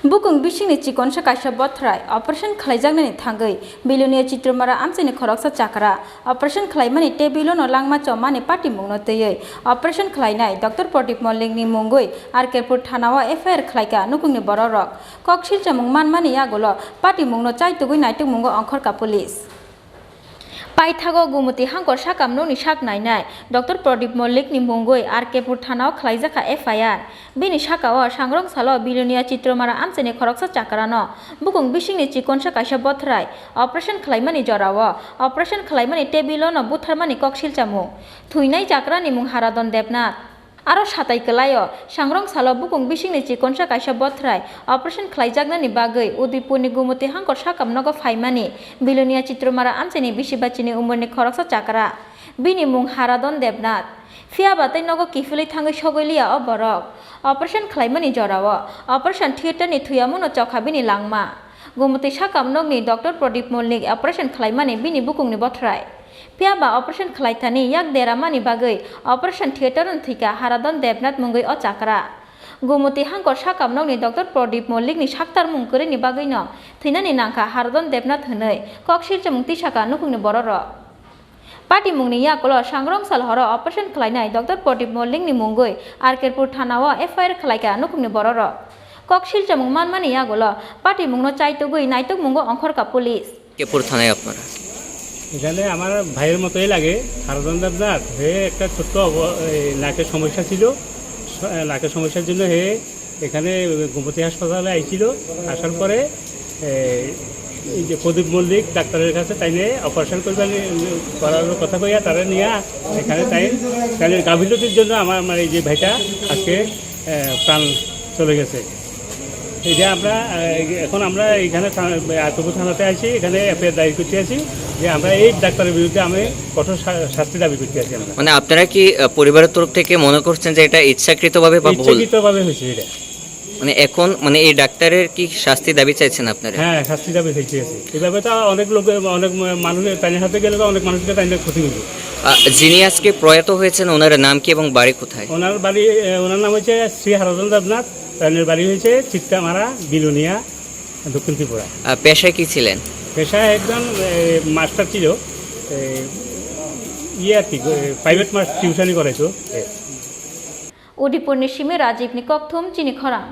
Bukung bising ni cikon kaisa botrai operation khlaijagni thangai bilunia chitromara amchini khoroksa chakra operation khlaimani tebilo no langma chomani party mungno teyei operation khlainai Dr. Pradip Molling ni mungoi Arkerpur thanawa FIR khlaika nukungni bororok koksil chamung manmani yagolo party mungno chaitugui naituk mungo angkhorka police Paithago Gumuti Hangkor Sakamno ni sak nainai Dr. Pradip Molling ni mungoi Arkerpur thanao khlaijaka FIR bini sakao sangrong salo bilunia chitromara amchini khoroksa chakrano bukung bising ni chikonsa kaisa bothrai operation khlaimani jorawo operation khlaimani tebilo no butharmani koksil chamu thuinai chakrani mung Haradon Debnath Aro satai kelayo sangrong salo bukung bising ni chikonsa kaisa bothrai operation khlaijagnani bagai Udipur ni Gumuti Hangkor Sakamnogo phaimani bilunia chitromara amchini bisibachini umurni khoroksa chakra bini mung Haradon Debnath Fiabatai nogo kifuli thangai sogoilia o borok operation khlaimani jorawo operation theater ni thuyamuno chokhabini langma Gumuti Sakamnog ni Dr. Pradip Molling operation khlaimani bini bukung ni bothrai Piaba operation khlaithani yak deramani bagai operation theater on thika Haradon Debnath mungoi o chakra Gumuti Hangkor Sakamnog ni Dr. Pradip Molling ni saktar mungkore ni bagai no thinani nangkha Haradon Debnath hunai koksil chamung tisaka nukungni bororo Party mungni yakolo sangrong salhoro operation khlainai Dr. Pradip Molling ni mungoi Arkerpur thanao FIR khlaika nukungni bororo koksil chamung manmani yagolo party mungno chaitugui naituk mungo angkhorka police কেপুর থানায় আপনারা এখানে আমার ভাইয়ের মতোই লাগে হারাদন দেবনাথ হে একটা ছোট্ট নাকের সমস্যা ছিল নাকের সমস্যার জন্য হে এখানে গুমতি হাসপাতালে আইছিল আসার পরে এই যে প্রদীপ মল্লিক ডাক্তারের কাছে তাই নিয়ে অপারেশন করার কথা কইয়া তারা নিয়ে এখানে তাই গাফিলতির জন্য আমার এই যে ভাইটা আজকে প্রাণ চলে গেছে এই যে এখন আমরা এখানে আতপুর থানাতে আছি এখানে এফআইআর দায়ের করতে আছি যে আমরা এই ডাক্তারের বিরুদ্ধে আমি কঠোর শাস্তি দাবি করতে আছি আমরা মানে আপনারা কি পরিবারের তরফ থেকে মনে করছেন যে এটা ইচ্ছাকৃতভাবে বা ভুল ইচ্ছাকৃতভাবে হয়েছে এটা মানে এখন মানে এই ডাক্তারের কি শাস্তি দাবি চাইছেন আপনারা হ্যাঁ শাস্তি দাবি চাইতে আছে এইভাবে তো অনেক লোক অনেক মানুষের টাইনের হাতে গেলে অনেক মানুষকে টাইনের ক্ষতি হয়েছে যিনি আজকে প্রয়াত হয়েছেন ওনার নাম কি এবং বাড়ি কোথায় ওনার নাম হচ্ছে শ্রী হারাদন দেবনাথ টাইনের বাড়ি হয়েছে চিত্তামারা বিলুনিয়া দক্ষিণ ত্রিপুরা পেশায় কি ছিলেন পেশায় একজন মাস্টার ছিল আর কি private টিউশনই করাইতো Udipur ni Shime Rajiv ni Kokthum Chini Khorang